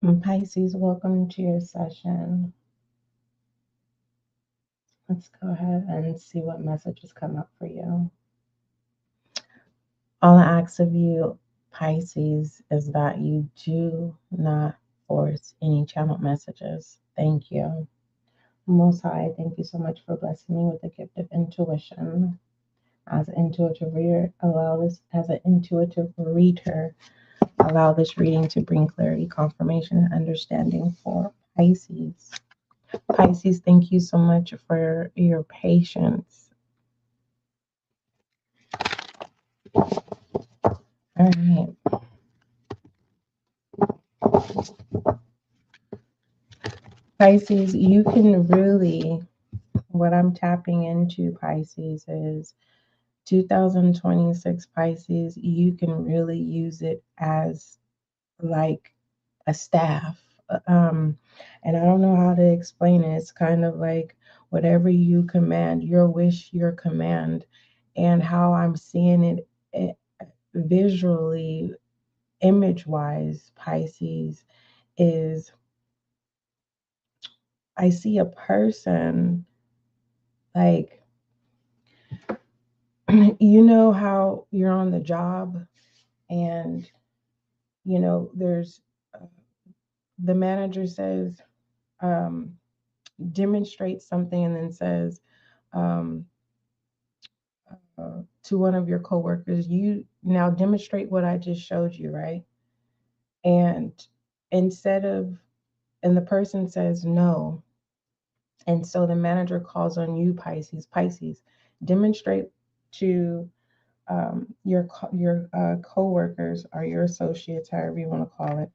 Pisces, welcome to your session. Let's go ahead and see what messages come up for you. All I ask of you, Pisces, is that you do not force any channel messages. Thank you. Most High, thank you so much for blessing me with the gift of intuition. As an intuitive reader, allow this reading to bring clarity, confirmation, and understanding for Pisces. Pisces, thank you so much for your patience. All right. Pisces, you can really, what I'm tapping into, Pisces, is 2026 Pisces, you can really use it as like a staff. And I don't know how to explain it. It's kind of like whatever you command, your wish, your command, and how I'm seeing it visually, image wise, Pisces, is I see a person like, you know how you're on the job and, there's the manager says, um, demonstrate something and then says, um, to one of your coworkers, you now demonstrate what I just showed you, right? And instead of, and the person says no. And so the manager calls on you, Pisces, demonstrate to your coworkers or your associates, however you want to call it,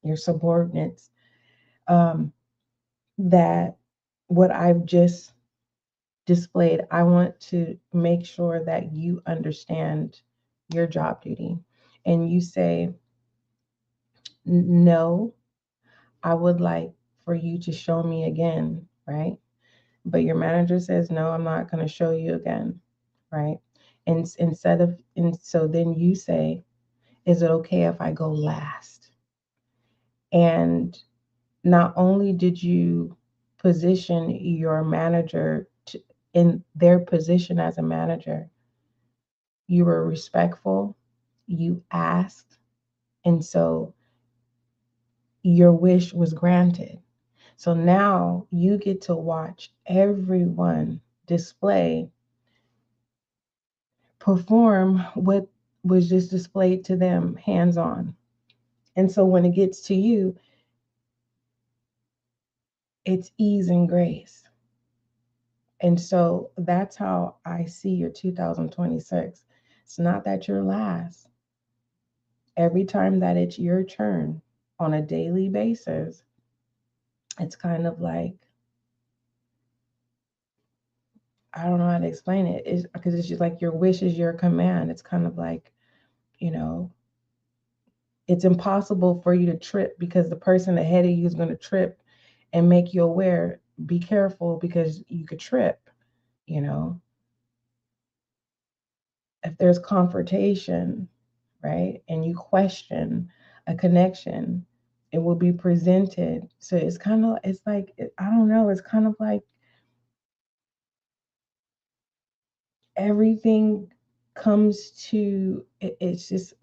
your subordinates, um, that what I've just displayed, I want to make sure that you understand your job duty. And you say, no, I would like for you to show me again, right? But your manager says, no, I'm not going to show you again, right? And so then you say, is it okay if I go last? And not only did you position your manager in their position as a manager, you were respectful, you asked, and so your wish was granted. So now you get to watch everyone perform what was just displayed to them hands on. And so when it gets to you, it's ease and grace. And so that's how I see your 2026. It's not that you're last. Every time that it's your turn on a daily basis, it's kind of like, I don't know how to explain it. It's because it's just like your wish is your command. It's kind of like, you know, it's impossible for you to trip because the person ahead of you is going to trip and make you aware, be careful because you could trip, you know. If there's confrontation, right, and you question a connection, it will be presented. So it's like, I don't know, it's kind of like everything comes to, it's just,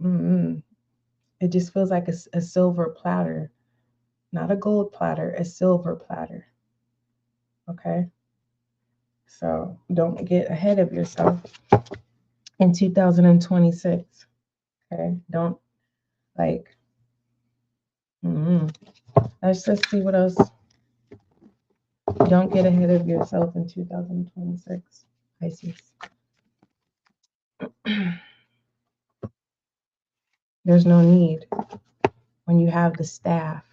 it just feels like a silver platter, not a gold platter, a silver platter. Okay. So don't get ahead of yourself in 2026. Okay. Don't like, mm-hmm. Let's see what else. Don't get ahead of yourself in 2026, Pisces. There's no need when you have the staff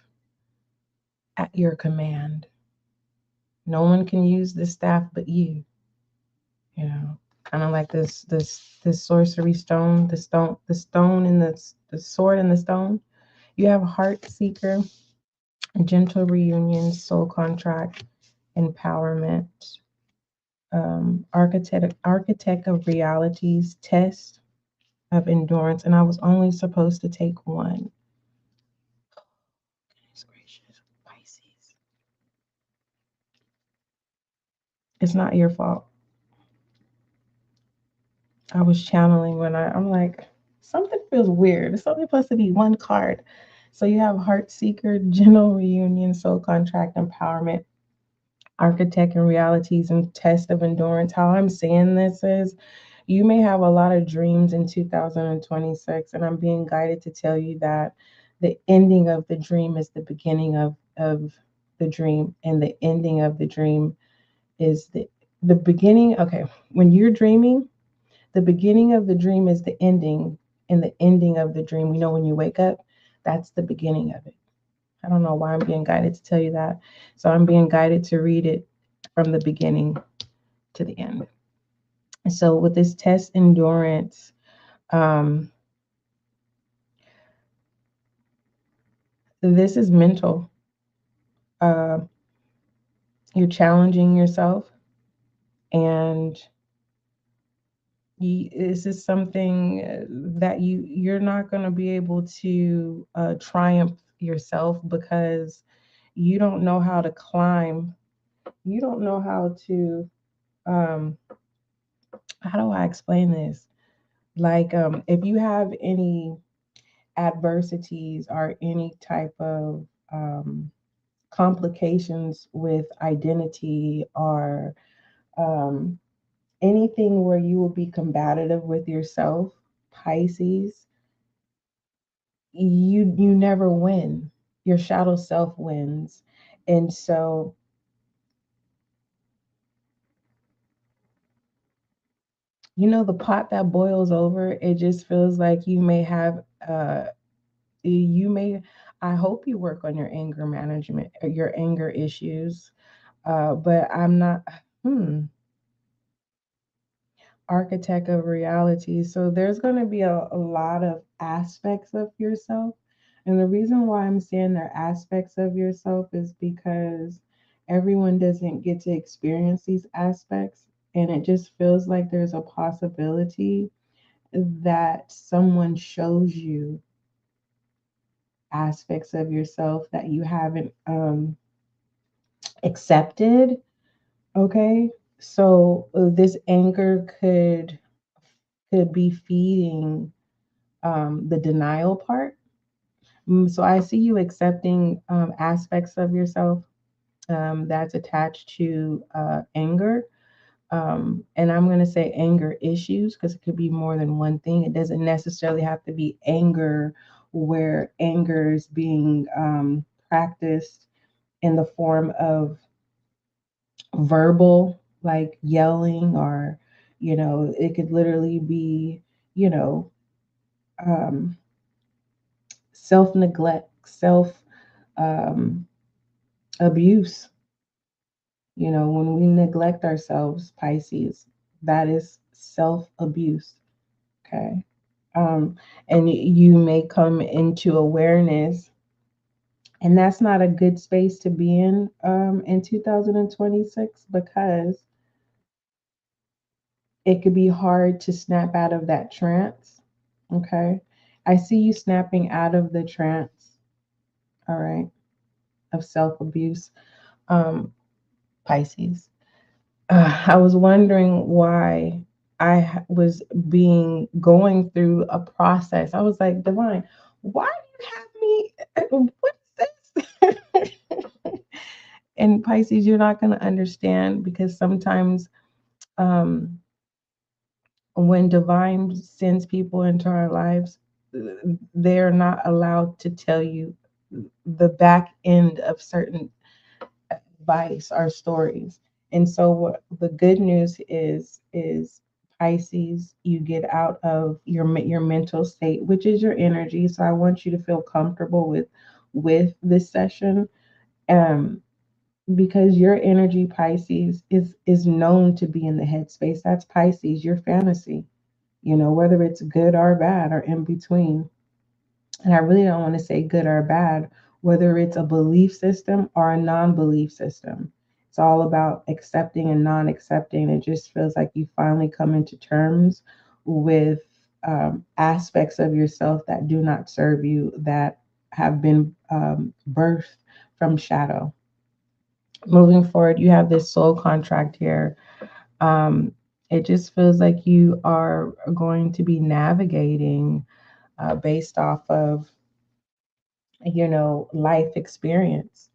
at your command. No one can use the staff but you. You know, kind of like this sorcery stone, the stone and the sword and the stone. You have a heart seeker, a gentle reunion, soul contract, empowerment, architect of realities, test of endurance, and I was only supposed to take one. It's not your fault. I was channeling when I'm like, something feels weird. It's something supposed to be one card. So you have Heart Seeker, Gentle Reunion, Soul Contract, Empowerment, Architect and Realities, and Test of Endurance. How I'm saying this is you may have a lot of dreams in 2026, and I'm being guided to tell you that the ending of the dream is the beginning of the dream, and the ending of the dream is the beginning. Okay, when you're dreaming, the beginning of the dream is the ending, and the ending of the dream, we know when you wake up, that's the beginning of it. I don't know why I'm being guided to tell you that. So I'm being guided to read it from the beginning to the end. So with this test endurance, um, this is mental. Uh, you're challenging yourself, and this is something that you're not going to be able to triumph yourself because you don't know how to climb. You don't know how to. Um, how do I explain this? Like, if you have any adversities or any type of complications with identity or um, anything where you will be combative with yourself, Pisces, you never win. Your shadow self wins. And so the pot that boils over, it just feels like you may have you may I hope you work on your anger management, your anger issues. But I'm not architect of reality. So there's going to be a lot of aspects of yourself. And the reason why I'm saying there are aspects of yourself is because everyone doesn't get to experience these aspects. And it just feels like there's a possibility that someone shows you aspects of yourself that you haven't accepted. Okay. So this anger could be feeding the denial part. So I see you accepting aspects of yourself that's attached to anger. And I'm going to say anger issues because it could be more than one thing. It doesn't necessarily have to be anger where anger is being practiced in the form of verbal, like yelling, or, it could literally be, you know, um, self neglect, self um, abuse. When we neglect ourselves, Pisces, that is self abuse. Okay. Um, and you may come into awareness, and that's not a good space to be in 2026 because it could be hard to snap out of that trance. Okay. I see you snapping out of the trance, all right, of self abuse, Pisces. I was wondering why was being going through a process. I was like, Divine, why do you have me? What is this? And Pisces, you're not going to understand because sometimes um, when Divine sends people into our lives, they're not allowed to tell you the back end of certain advice or stories. And so what the good news is Pisces, you get out of your mental state, which is your energy. So I want you to feel comfortable with this session. Um, because your energy, Pisces, is known to be in the headspace. That's Pisces, your fantasy, whether it's good or bad or in between. And I really don't want to say good or bad, whether it's a belief system or a non belief system. It's all about accepting and non accepting. It just feels like you finally come into terms with aspects of yourself that do not serve you, that have been birthed from shadow. Moving forward, you have this soul contract here. It just feels like you are going to be navigating based off of, life experience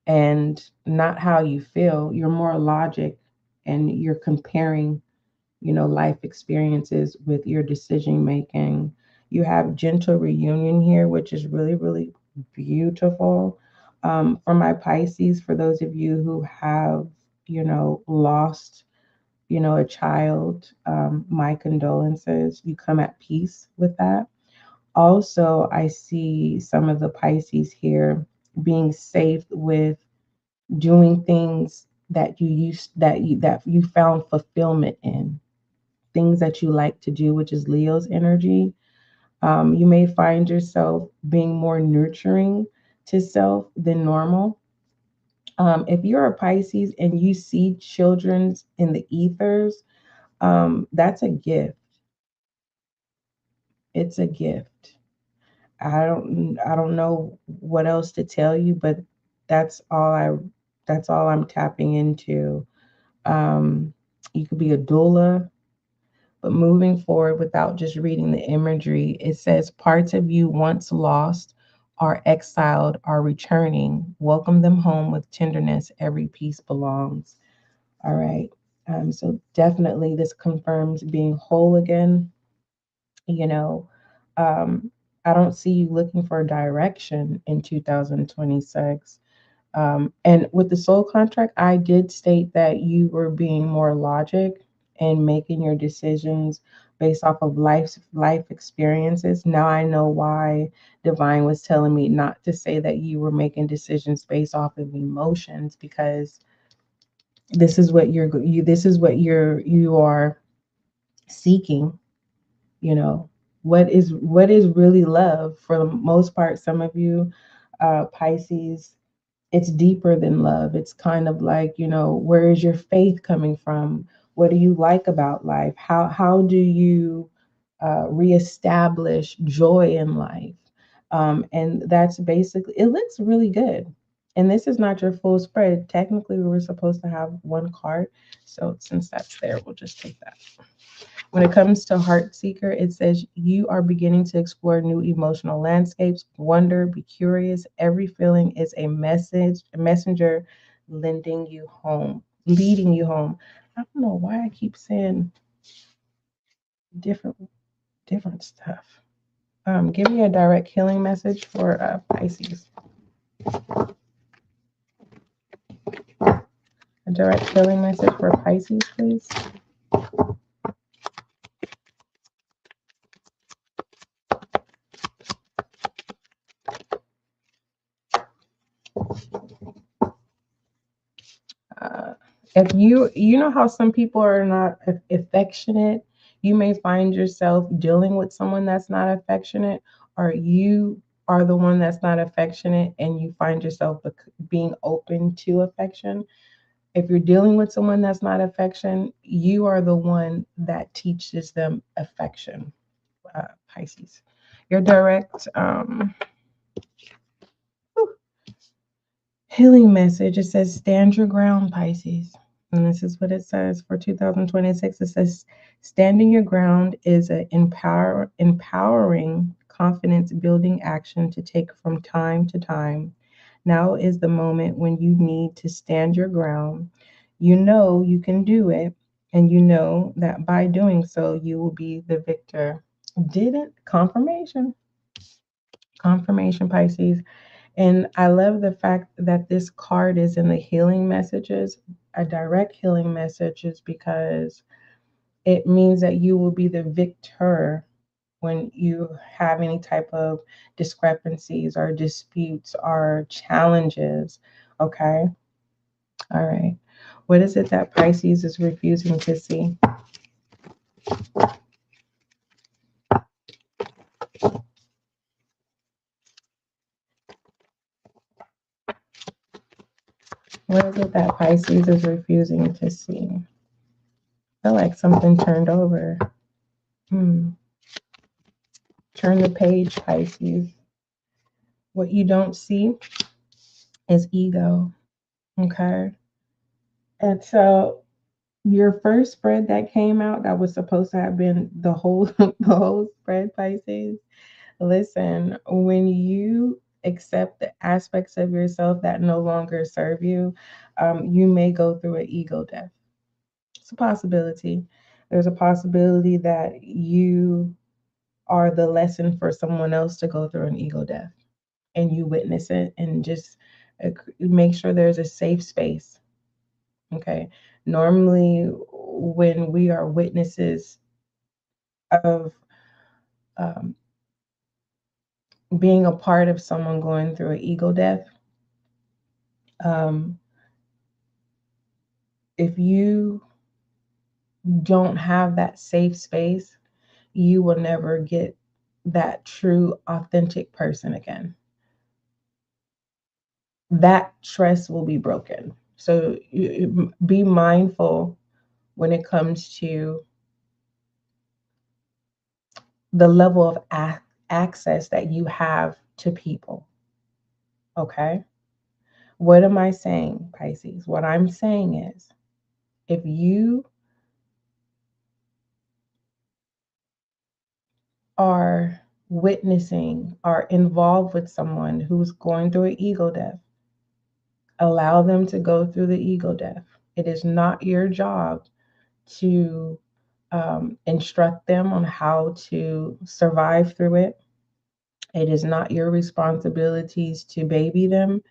and not how you feel. You're more logic and you're comparing, life experiences with your decision making. You have gentle reunion here, which is really, really beautiful. For my Pisces, for those of you who have, lost, a child, my condolences. You come at peace with that. Also, I see some of the Pisces here being safe with doing things that you found fulfillment in, things that you like to do, which is Leo's energy. You may find yourself being more nurturing to self than normal. If you're a Pisces and you see children's in the ethers, that's a gift. It's a gift. I don't know what else to tell you, but that's all I that's all I'm tapping into. Um, you could be a doula, but moving forward without just reading the imagery, it says parts of you once lost are exiled, are returning. Welcome them home with tenderness. Every piece belongs. All right. So definitely this confirms being whole again. You know, um, I don't see you looking for direction in 2026. And with the soul contract, I did state that you were being more logic and making your decisions based off of life experiences. Now I know why Divine was telling me not to say that you were making decisions based off of emotions, because this is what you are seeking. you know what is really love. For the most part, some of you Pisces, it's deeper than love. It's kind of like, where is your faith coming from? What do you like about life? How do you reestablish joy in life? And that's basically, it looks really good. And this is not your full spread. Technically, we were supposed to have one card. So since that's there, we'll just take that. When it comes to Heart Seeker, it says you are beginning to explore new emotional landscapes. Wonder, be curious. Every feeling is a messenger leading you home. I don't know why I keep saying different different stuff. Give me a direct healing message for Pisces. A direct healing message for Pisces, please. Uh, if you know how some people are not affectionate, you may find yourself dealing with someone that's not affectionate, or you are the one that's not affectionate and you find yourself being open to affection. If you're dealing with someone that's not affection, you are the one that teaches them affection. Pisces, your direct healing message, it says, stand your ground, Pisces. And this is what it says for 2026. It says, standing your ground is an empowering, confidence building action to take from time to time. Now is the moment when you need to stand your ground. You know you can do it, and you know that by doing so, you will be the victor. Didn't confirmation, Pisces. And I love the fact that this card is in the healing messages, a direct healing messages, because it means that you will be the victor when you have any type of discrepancies or disputes or challenges. Okay. All right. What is it that Pisces is refusing to see? What is it that Pisces is refusing to see? I feel like something turned over. Hmm. Turn the page, Pisces. What you don't see is ego. Okay. And so your first spread that came out that was supposed to have been the whole the whole spread, Pisces. Listen, when you accept the aspects of yourself that no longer serve you, you may go through an ego death. It's a possibility. There's a possibility that you are the lesson for someone else to go through an ego death, and you witness it, and just make sure there's a safe space. Okay. Normally, when we are witnesses of um, being a part of someone going through an ego death, um, if you don't have that safe space, you will never get that true, authentic person again. That trust will be broken. So be mindful when it comes to the level of access that you have to people. Okay. What am I saying, Pisces? What I'm saying is if you are witnessing, are involved with someone who's going through an ego death, allow them to go through the ego death. It is not your job to instruct them on how to survive through it. It is not your responsibilities to baby them.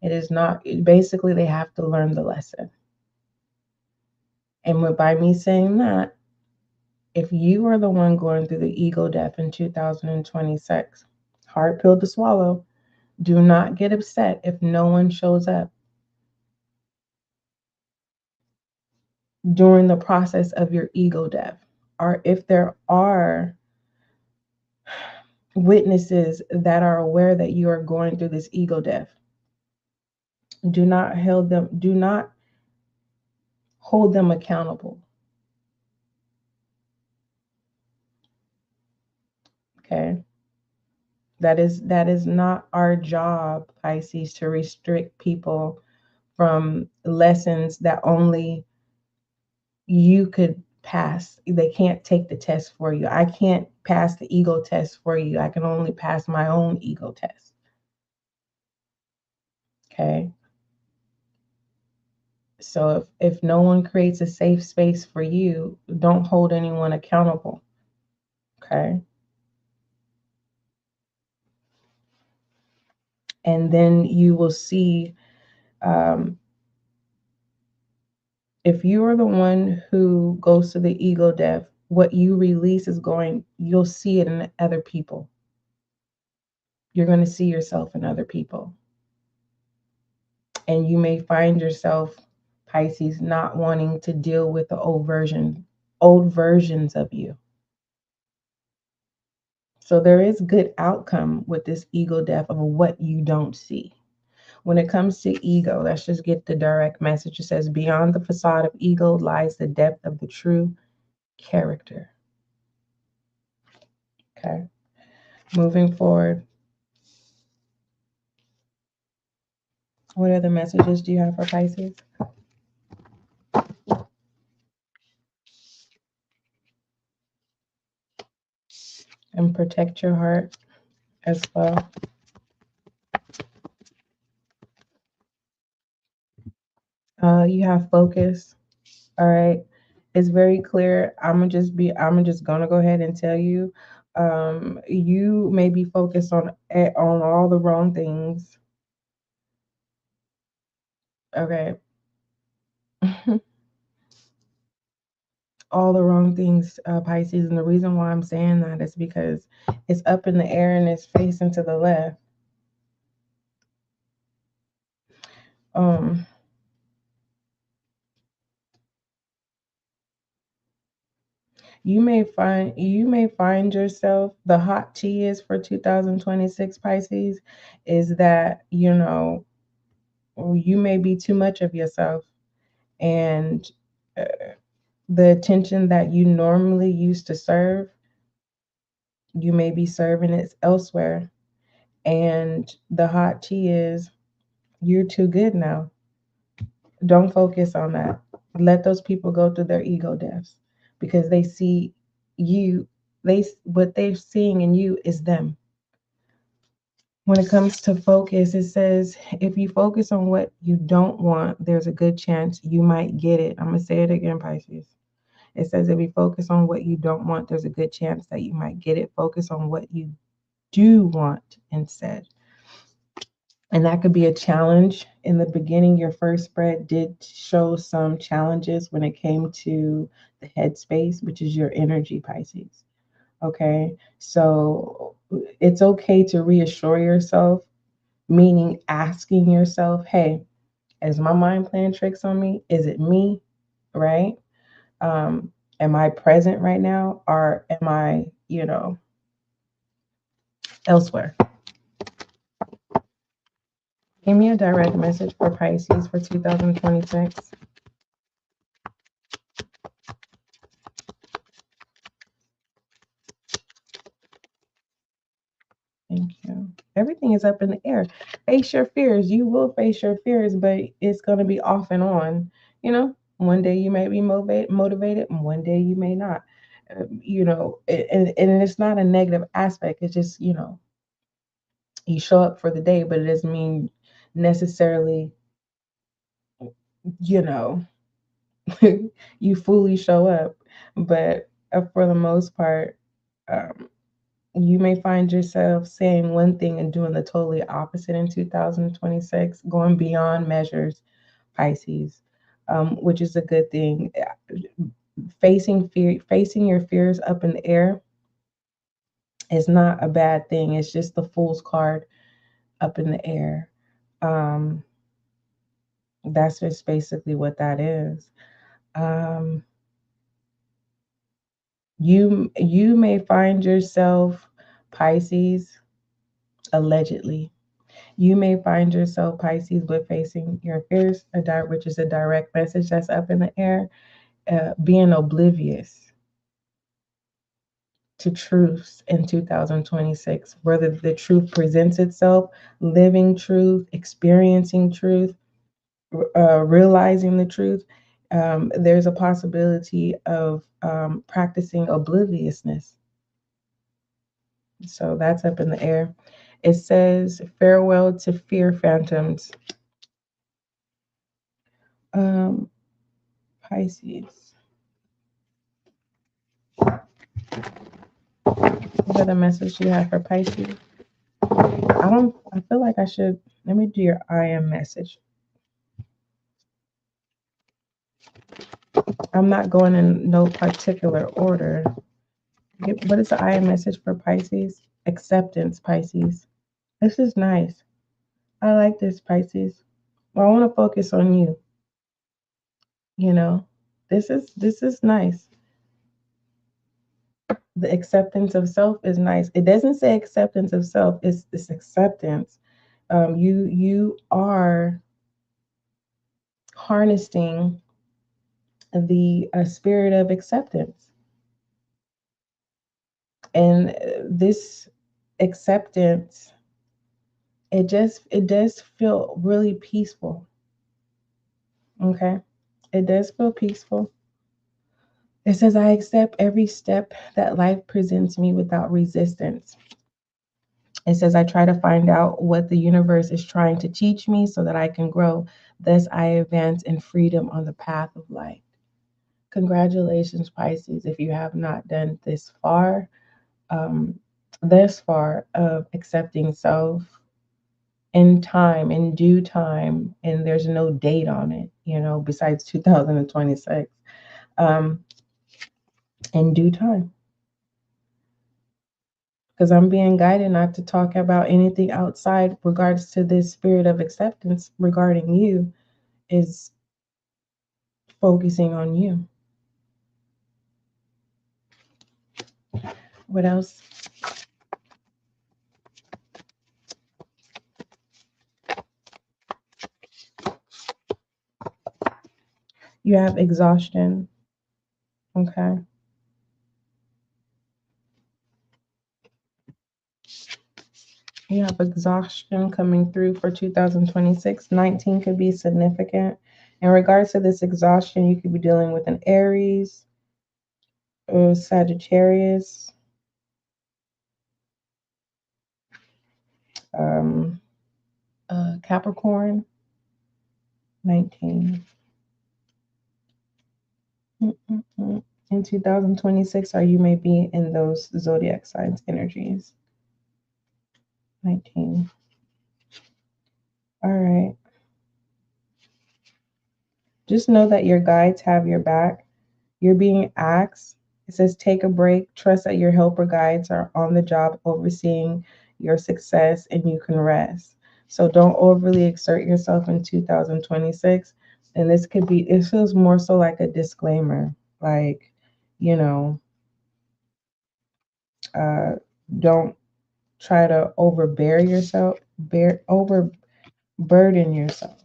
It is not, basically, they have to learn the lesson. And by me saying that, if you are the one going through the ego death in 2026, hard pill to swallow, do not get upset if no one shows up during the process of your ego death. Or if there are witnesses that are aware that you are going through this ego death, do not hold them accountable. Okay. That is not our job, Pisces, to restrict people from lessons that only you could pass. They can't take the test for you. I can't pass the ego test for you. I can only pass my own ego test. Okay. So if no one creates a safe space for you, don't hold anyone accountable. Okay. And then you will see, um, if you are the one who goes to the ego death, what you release is going, you'll see it in other people. You're going to see yourself in other people. And you may find yourself, Pisces, not wanting to deal with the old versions of you. So there is good outcome with this ego death of what you don't see. When it comes to ego, let's just get the direct message. It says, beyond the facade of ego lies the depth of the true character. Okay. Moving forward, what other messages do you have for Pisces? And protect your heart as well. You have focus. All right. It's very clear. I'm just gonna go ahead and tell you, you may be focused on all the wrong things. Okay. All the wrong things, Pisces. And the reason why I'm saying that is because it's up in the air and it's facing to the left. Um, you may find yourself, the hot tea is for 2026, Pisces, is that, you may be too much of yourself, and uh, the attention that you normally used to serve, you may be serving it elsewhere. And the hot tea is, you're too good now. Don't focus on that. Let those people go through their ego deaths because they see you, what they're seeing in you is them. When it comes to focus, it says if you focus on what you don't want, there's a good chance you might get it. I'm going to say it again, Pisces. It says if you focus on what you don't want, there's a good chance that you might get it. Focus on what you do want instead. And that could be a challenge. In the beginning, your first spread did show some challenges when it came to the headspace, which is your energy, Pisces. Okay. So it's okay to reassure yourself, meaning asking yourself, hey, is my mind playing tricks on me? Is it me? Right? Am I present right now, or am I, elsewhere? Give me a direct message for Pisces for 2026. Thank you. Everything is up in the air. Face your fears. You will face your fears, but it's going to be off and on. One day you may be motivated, and one day you may not. And it's not a negative aspect. It's just, you show up for the day, but it doesn't mean necessarily, you know, you fully show up. But for the most part, um, you may find yourself saying one thing and doing the totally opposite in 2026, going beyond measures, Pisces, which is a good thing. Facing your fears up in the air is not a bad thing. It's just the Fool's card up in the air. That's just basically what that is. Um, you may find yourself, Pisces, allegedly. You may find yourself, Pisces, with facing your fears, which is a direct message that's up in the air, being oblivious to truths in 2026, whether the truth presents itself, living truth, experiencing truth, realizing the truth. There's a possibility of practicing obliviousness. So that's up in the air. It says, farewell to fear phantoms. Pisces. Is that a message you have for Pisces? I feel like I should, let me do your I am message. I'm not going in no particular order. What is the I am message for Pisces? Acceptance, Pisces. This is nice. I like this, Pisces. Well, I want to focus on you. You know, this is nice. The acceptance of self is nice. It doesn't say acceptance of self. It's this acceptance. You are harnessing the spirit of acceptance, and this acceptance, it does feel really peaceful. Okay, it does feel peaceful. It says, I accept every step that life presents me without resistance. It says, I try to find out what the universe is trying to teach me so that I can grow. Thus, I advance in freedom on the path of light. Congratulations, Pisces, if you have not done um, this far of accepting self in time, in due time, and there's no date on it, besides 2026, in due time. Because I'm being guided not to talk about anything outside regards to this spirit of acceptance regarding you, is focusing on you. What else? You have exhaustion. Okay. You have exhaustion coming through for 2026. 19 could be significant In regards to this exhaustion, you could be dealing with an Aries or Sagittarius, um, Capricorn, 19. In 2026, or you may be in those zodiac signs energies. 19. All right. Just know that your guides have your back. You're being asked. It says take a break. Trust that your helper guides are on the job overseeing your success and you can rest. So don't overly exert yourself in 2026. And this could be, it feels more so like a disclaimer. Like, you know, uh, don't try to overbear yourself, overburden yourself.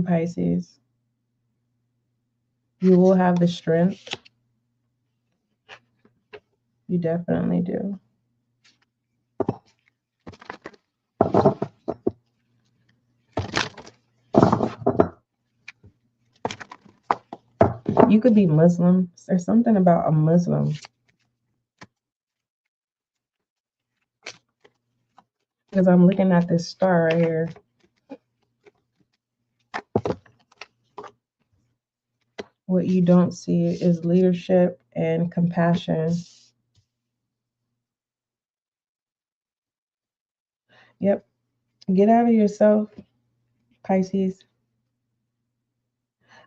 Pisces, you will have the strength. You definitely do. You could be Muslim. There's something about a Muslim. Because I'm looking at this star right here. What you don't see is leadership and compassion. Yep. Get out of yourself, Pisces.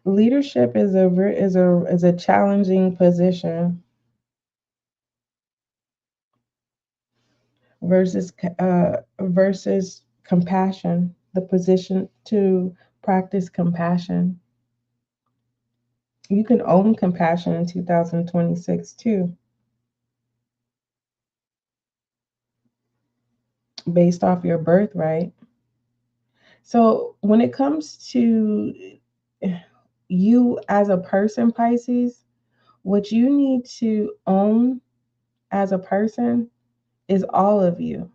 Leadership is a challenging position versus compassion. The position to practice compassion. You can own compassion in 2026 too, based off your birthright. So when it comes to you as a person, Pisces, what you need to own as a person is all of you.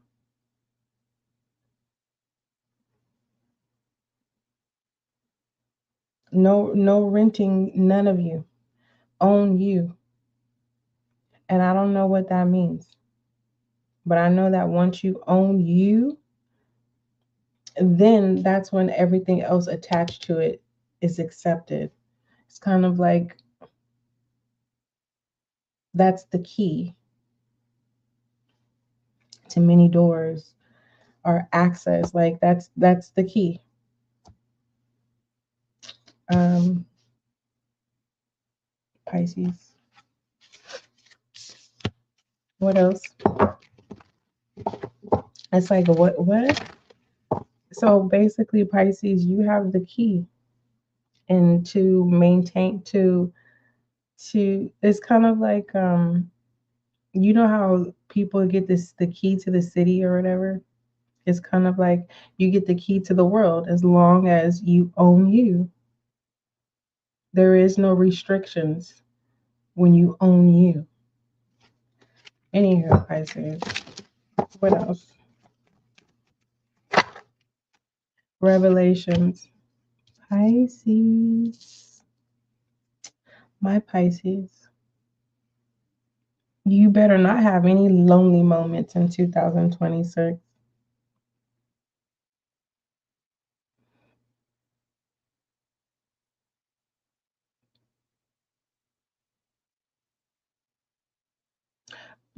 No renting, none of you. Own you. And I don't know what that means. But I know that once you own you, then that's when everything else attached to it is accepted. It's kind of like that's the key to many doors or access. Like that's the key. Um, Pisces. What else? It's like what? So basically, Pisces, you have the key, and to maintain to it's kind of like you know how people get this the key to the city or whatever. It's kind of like you get the key to the world as long as you own you. There is no restrictions when you own you. Anyhow, Pisces. What else? Revelations. Pisces. My Pisces. You better not have any lonely moments in 2026.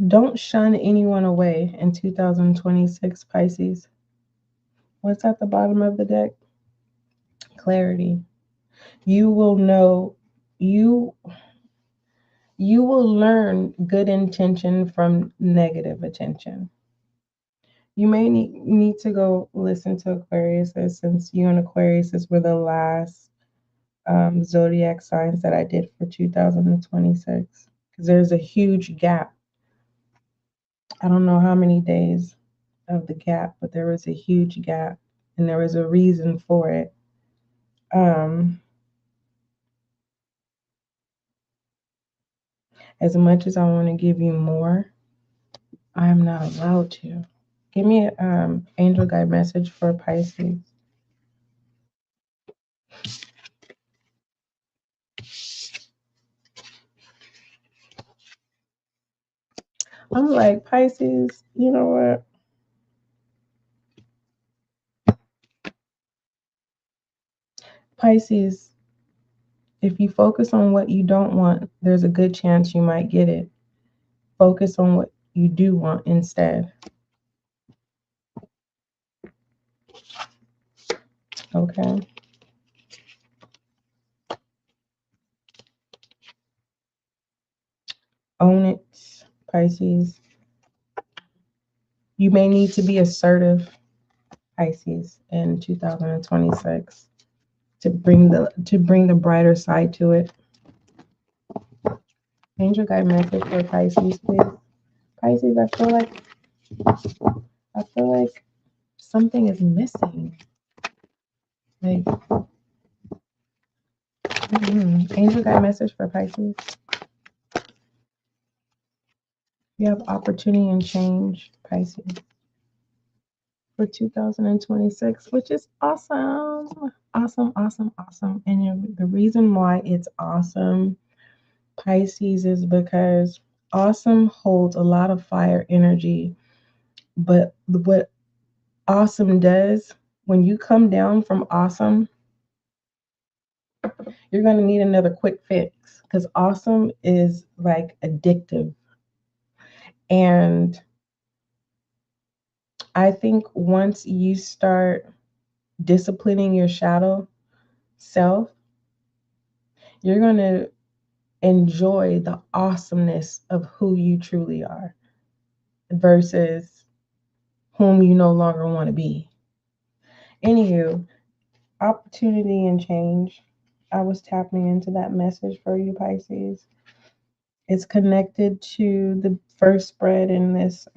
Don't shun anyone away in 2026, Pisces. What's at the bottom of the deck? Clarity. You will know you you will learn good intention from negative attention. You may need to go listen to Aquarius since you and Aquarius were the last zodiac signs that I did for 2026 because there's a huge gap. I don't know how many days of the gap, but there was a huge gap and there was a reason for it. Um, as much as I want to give you more, I'm not allowed to. Give me an angel guide message for Pisces. I'm like, Pisces, you know what? Pisces, if you focus on what you don't want, there's a good chance you might get it. Focus on what you do want instead. Okay. Own it, Pisces. You may need to be assertive, Pisces, in 2026 to bring the brighter side to it. Angel guide message for Pisces, please. Pisces, I feel like something is missing. Like, angel guide message for Pisces. You have opportunity and change, Pisces, for 2026, which is awesome. Awesome, awesome, awesome. And the reason why it's awesome, Pisces, is because awesome holds a lot of fire energy. But what awesome does, when you come down from awesome, you're going to need another quick fix because awesome is like addictive. And I think once you start disciplining your shadow self, you're going to enjoy the awesomeness of who you truly are versus whom you no longer want to be. Anywho, opportunity and change. I was tapping into that message for you, Pisces. It's connected to the first spread in this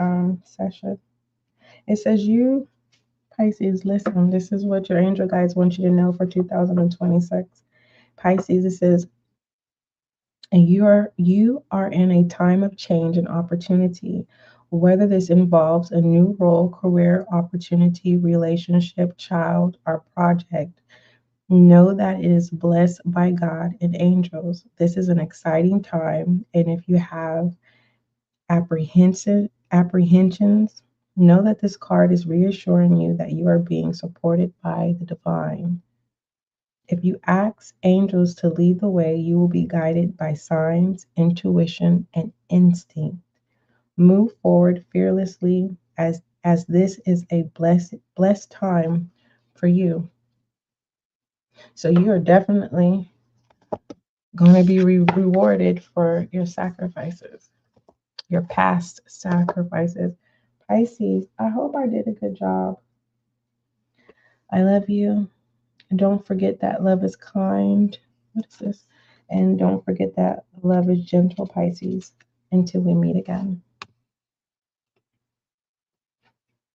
session. It says, you, Pisces, listen, this is what your angel guides want you to know for 2026. Pisces, it says, and you are in a time of change and opportunity. Whether this involves a new role, career opportunity, relationship, child, or project, know that it is blessed by God and angels. This is an exciting time, and if you have apprehensions, know that this card is reassuring you that you are being supported by the divine. If you ask angels to lead the way, you will be guided by signs, intuition, and instinct. Move forward fearlessly as this is a blessed time for you. So you are definitely going to be rewarded for your sacrifices, your past sacrifices. Pisces, I hope I did a good job. I love you. And don't forget that love is kind. What is this? And don't forget that love is gentle, Pisces. Until we meet again.